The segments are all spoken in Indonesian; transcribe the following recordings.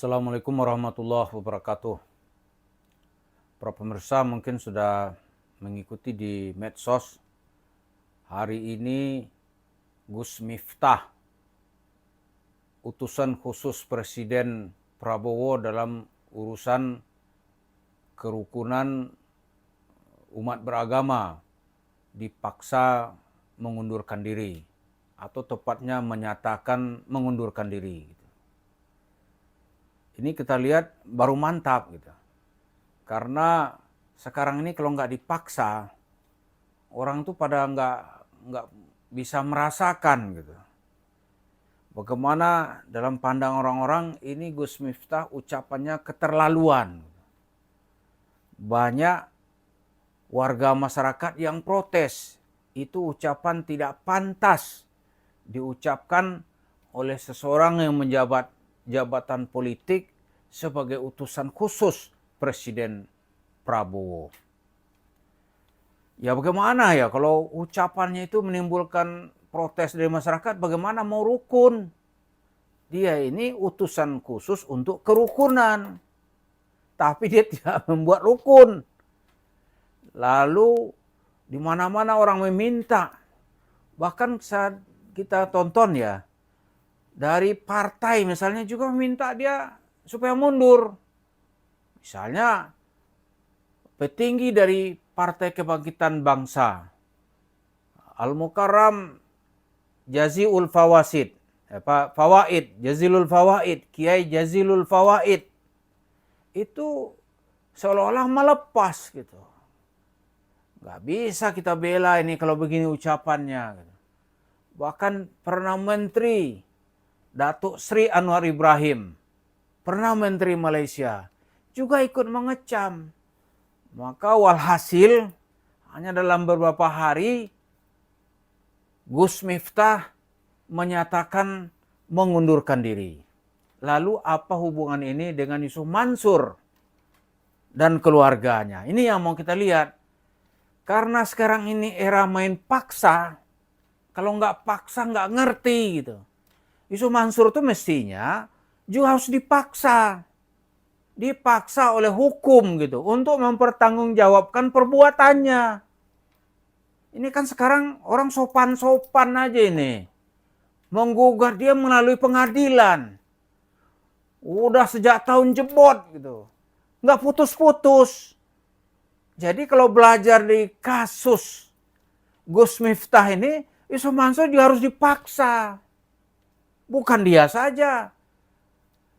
Assalamualaikum warahmatullahi wabarakatuh. Para pemirsa mungkin sudah mengikuti di medsos. Hari ini Gus Miftah, utusan khusus Presiden Prabowo dalam urusan kerukunan umat beragama, dipaksa mengundurkan diri, atau tepatnya menyatakan mengundurkan diri. Ini kita lihat baru mantap gitu. Karena sekarang ini kalau nggak dipaksa, orang tuh pada nggak bisa merasakan gitu. Bagaimana dalam pandang orang-orang ini Gus Miftah ucapannya keterlaluan. Banyak warga masyarakat yang protes. Itu ucapan tidak pantas diucapkan oleh seseorang yang menjabat jabatan politik sebagai utusan khusus Presiden Prabowo. Ya bagaimana ya kalau ucapannya itu menimbulkan protes dari masyarakat, bagaimana mau rukun? Dia ini utusan khusus untuk kerukunan, tapi dia tidak membuat rukun. Lalu di mana-mana orang meminta, bahkan saat kita tonton ya, dari partai misalnya juga meminta dia supaya mundur. Misalnya petinggi dari Partai Kebangkitan Bangsa, Al-Mukarram Jazilul Fawaid, Jazilul Fawaid, Kiai Jazilul Fawaid, itu seolah-olah melepas gitu. Gak bisa kita bela ini kalau begini ucapannya. Bahkan Perdana Menteri Datuk Sri Anwar Ibrahim, Perdana Menteri Malaysia, juga ikut mengecam. Maka walhasil hanya dalam beberapa hari Gus Miftah menyatakan mengundurkan diri. Lalu apa hubungan ini dengan Yusuf Mansur dan keluarganya? Ini yang mau kita lihat. Karena sekarang ini era main paksa, kalau nggak paksa nggak ngerti gitu. Yusuf Mansur itu mestinya juga harus dipaksa oleh hukum gitu untuk mempertanggungjawabkan perbuatannya. Ini kan sekarang orang sopan-sopan aja ini, menggugat dia melalui pengadilan. Udah sejak tahun jebot gitu, nggak putus-putus. Jadi kalau belajar di kasus Gus Miftah ini, Yusuf Mansur juga harus dipaksa. Bukan dia saja,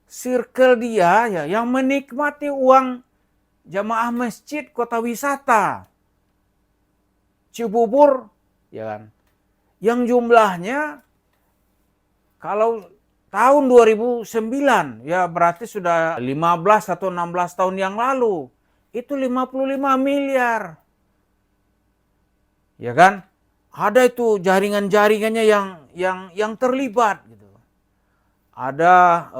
circle dia ya yang menikmati uang jamaah masjid kota wisata Cibubur, ya kan? Yang jumlahnya kalau tahun 2009 ya berarti sudah 15 atau 16 tahun yang lalu itu 55 miliar. Ya kan? Ada itu jaringan-jaringannya yang terlibat gitu. Ada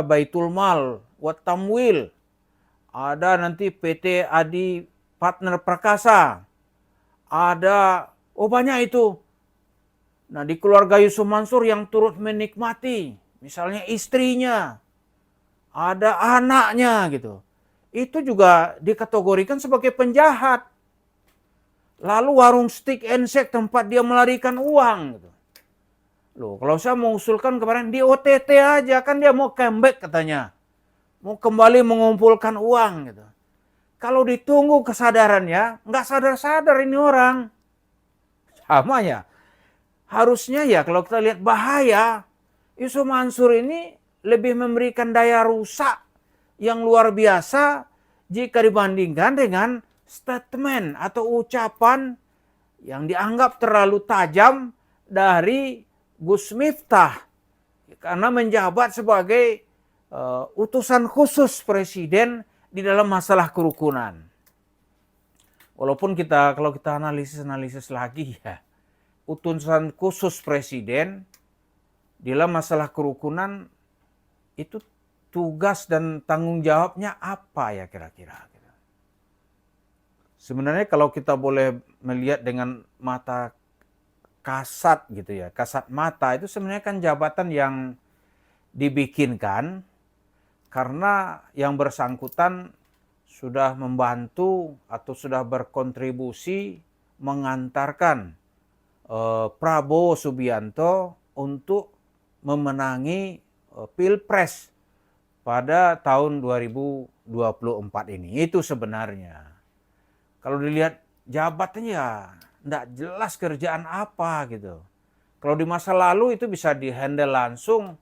Baitul Mal, Wat Tamwil, ada nanti PT Adi Partner Prakasa, ada banyak itu. Nah di keluarga Yusuf Mansur yang turut menikmati, misalnya istrinya, ada anaknya gitu. Itu juga dikategorikan sebagai penjahat. Lalu warung stick and shake tempat dia melarikan uang gitu. Loh, kalau saya mau usulkan kemarin di OTT aja, kan dia mau comeback katanya. Mau kembali mengumpulkan uang gitu. Kalau ditunggu kesadarannya, nggak sadar-sadar ini orang. Sama ya. Harusnya ya kalau kita lihat bahaya, Yusuf Mansur ini lebih memberikan daya rusak yang luar biasa jika dibandingkan dengan statement atau ucapan yang dianggap terlalu tajam dari Gus Miftah karena menjabat sebagai utusan khusus presiden di dalam masalah kerukunan. Walaupun kalau kita analisis lagi ya, utusan khusus presiden di dalam masalah kerukunan itu tugas dan tanggung jawabnya apa ya kira-kira? Sebenarnya kalau kita boleh melihat dengan mata kasat gitu ya, kasat mata itu sebenarnya kan jabatan yang dibikinkan karena yang bersangkutan sudah membantu atau sudah berkontribusi mengantarkan Prabowo Subianto untuk memenangi Pilpres pada tahun 2024 ini. Itu sebenarnya. Kalau dilihat jabatannya ya tidak jelas kerjaan apa gitu. Kalau di masa lalu itu bisa dihandle langsung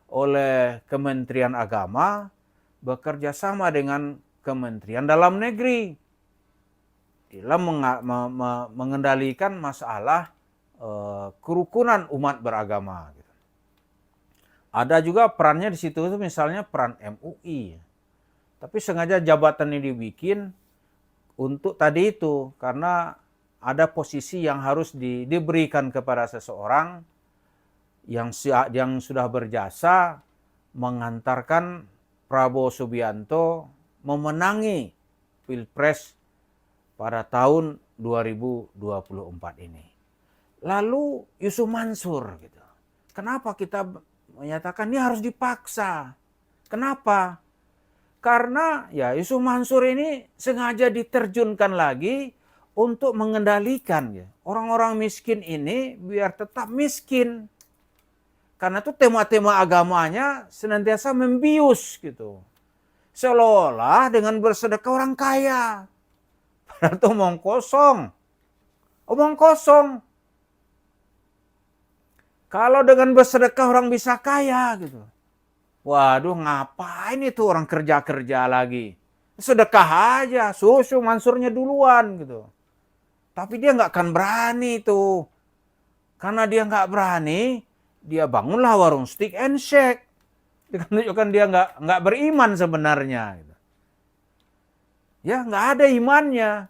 oleh Kementerian Agama bekerja sama dengan Kementerian Dalam Negeri dalam mengendalikan masalah kerukunan umat beragama. Ada juga perannya di situ itu misalnya peran MUI. Tapi sengaja jabatan ini dibikin untuk tadi itu karena ada posisi yang harus diberikan kepada seseorang yang sudah berjasa mengantarkan Prabowo Subianto memenangi Pilpres pada tahun 2024 ini. Lalu Yusuf Mansur gitu. Kenapa kita menyatakan ini harus dipaksa? Kenapa? Karena ya Yusuf Mansur ini sengaja diterjunkan lagi untuk mengendalikan ya orang-orang miskin ini biar tetap miskin. Karena itu tema-tema agamanya senantiasa membius gitu. Seolah-olah dengan bersedekah orang kaya. Padahal itu omong kosong. Omong kosong. Kalau dengan bersedekah orang bisa kaya gitu. Waduh, ngapain itu orang kerja-kerja lagi? Sedekah aja, susu Mansurnya duluan gitu. Tapi dia nggak akan berani itu. Karena dia nggak berani, dia bangunlah warung stick and shake. Dia menunjukkan dia nggak beriman sebenarnya. Ya nggak ada imannya.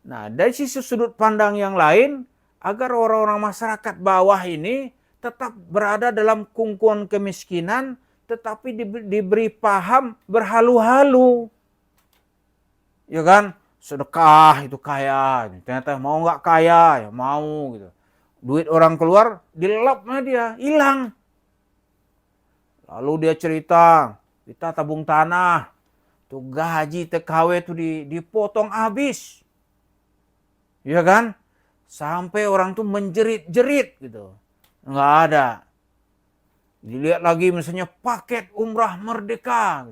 Nah dari sisi sudut pandang yang lain, agar orang-orang masyarakat bawah ini tetap berada dalam kungkungan kemiskinan, tetapi diberi paham berhalu-halu. Ya kan? Sedekah itu kaya. Ternyata mau nggak kaya, ya mau gitu. Duit orang keluar, dilapnya dia, hilang. Lalu dia cerita, kita tabung tanah, tuh gaji TKW itu dipotong habis. Ya kan? Sampai orang tuh menjerit-jerit gitu. Nggak ada. Dilihat lagi misalnya paket umrah merdeka.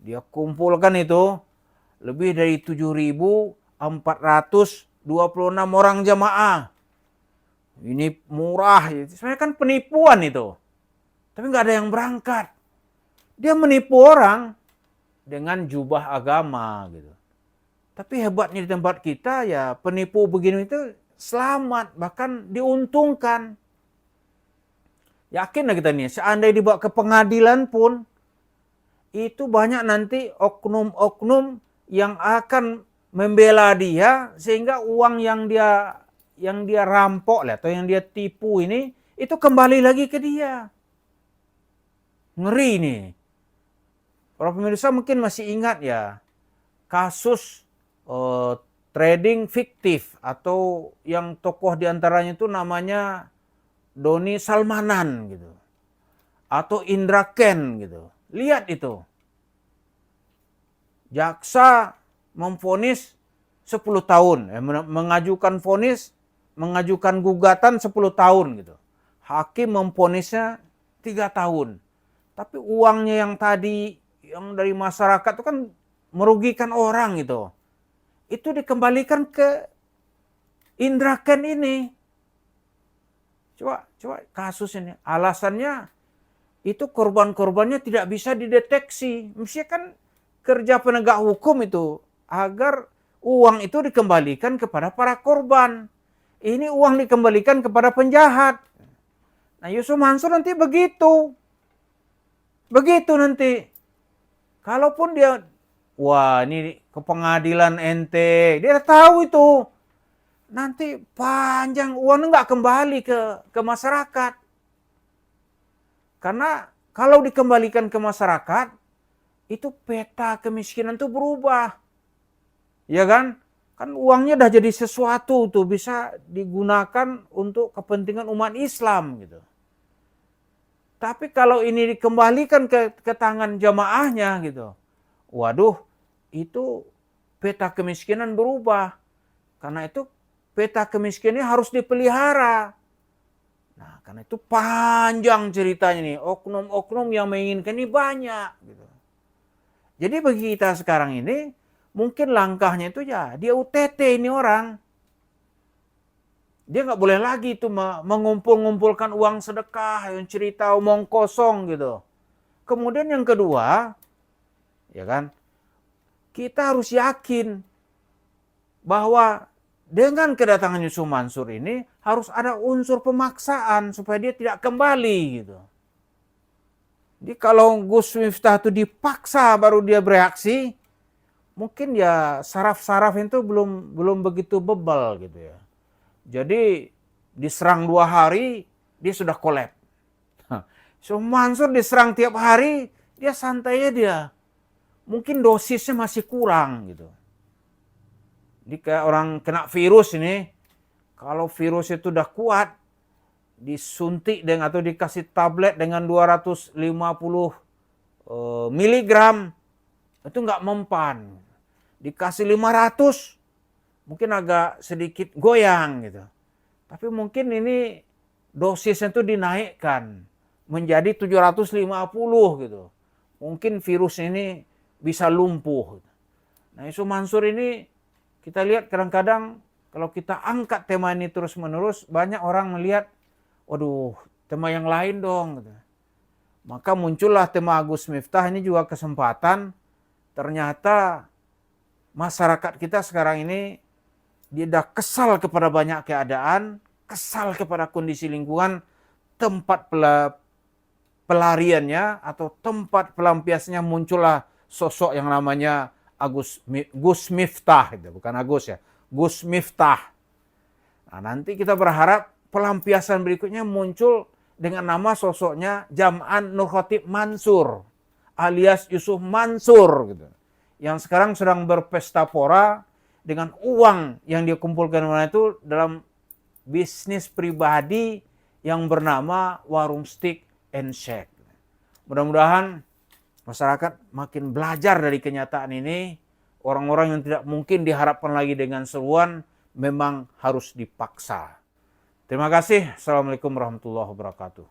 Dia kumpulkan itu lebih dari 7.426 orang jamaah. Ini murah. Sebenarnya kan penipuan itu. Tapi nggak ada yang berangkat. Dia menipu orang dengan jubah agama gitu. Tapi hebatnya di tempat kita ya penipu begini itu selamat, bahkan diuntungkan. Yakinlah kita nih, seandainya dibawa ke pengadilan pun, itu banyak nanti oknum-oknum yang akan membela dia, sehingga uang yang dia rampok lah, atau yang dia tipu ini, itu kembali lagi ke dia. Ngeri nih. Para pemirsa mungkin masih ingat ya, kasus trading fiktif atau yang tokoh diantaranya itu namanya Doni Salmanan gitu. Atau Indra Ken gitu. Lihat itu. Jaksa memvonis 10 tahun. Mengajukan vonis, mengajukan gugatan 10 tahun gitu. Hakim memvonisnya 3 tahun. Tapi uangnya yang tadi, yang dari masyarakat itu kan merugikan orang gitu. Itu dikembalikan ke Indra Ken ini. Coba kasus ini. Alasannya itu korban-korbannya tidak bisa dideteksi. Mestinya kan kerja penegak hukum itu agar uang itu dikembalikan kepada para korban. Ini uang dikembalikan kepada penjahat. Nah Yusuf Mansur nanti begitu. Begitu nanti. Kalaupun dia, wah ini ke pengadilan ente, dia tahu itu. Nanti panjang uang nggak kembali ke masyarakat. Karena kalau dikembalikan ke masyarakat, itu peta kemiskinan itu berubah. Ya kan? Kan uangnya udah jadi sesuatu tuh, bisa digunakan untuk kepentingan umat Islam gitu. Tapi kalau ini dikembalikan ke tangan jamaahnya gitu, waduh, itu peta kemiskinan berubah. Karena itu peta kemiskinan harus dipelihara. Nah, karena itu panjang ceritanya nih. Oknum-oknum yang menginginkan ini banyak. Gitu. Jadi bagi kita sekarang ini, mungkin langkahnya itu ya, dia UTT ini orang. Dia nggak boleh lagi itu mengumpulkan uang sedekah, yang cerita omong kosong gitu. Kemudian yang kedua, ya kan, kita harus yakin bahwa dengan kedatangan Yusuf Mansur ini harus ada unsur pemaksaan supaya dia tidak kembali gitu. Jadi kalau Gus Miftah itu dipaksa baru dia bereaksi, mungkin ya saraf-saraf itu belum begitu bebal gitu ya. Jadi diserang 2 hari dia sudah kolap. So Mansur diserang tiap hari dia santai dia. Mungkin dosisnya masih kurang gitu. Jadi kayak orang kena virus ini, kalau virus itu udah kuat, disuntik dengan atau dikasih tablet dengan 250 miligram, itu nggak mempan. Dikasih 500, mungkin agak sedikit goyang gitu. Tapi mungkin ini dosisnya itu dinaikkan menjadi 750 gitu. Mungkin virus ini bisa lumpuh. Nah, Yusuf Mansur ini kita lihat kadang-kadang kalau kita angkat tema ini terus-menerus, banyak orang melihat, waduh, tema yang lain dong. Gitu. Maka muncullah tema Gus Miftah ini juga kesempatan. Ternyata masyarakat kita sekarang ini dia udah kesal kepada banyak keadaan, kesal kepada kondisi lingkungan, tempat pelariannya atau tempat pelampiasnya muncullah sosok yang namanya Gus Miftah, gitu. Bukan Agus ya, Gus Miftah. Nah, nanti kita berharap pelampiasan berikutnya muncul dengan nama sosoknya Jam'an Nur Khatib Mansur alias Yusuf Mansur gitu. Yang sekarang sedang berpesta pora dengan uang yang dia kumpulkan itu dalam bisnis pribadi yang bernama Warung Steak and Shake. Mudah-mudahan masyarakat makin belajar dari kenyataan ini. Orang-orang yang tidak mungkin diharapkan lagi dengan seruan memang harus dipaksa. Terima kasih. Assalamualaikum warahmatullahi wabarakatuh.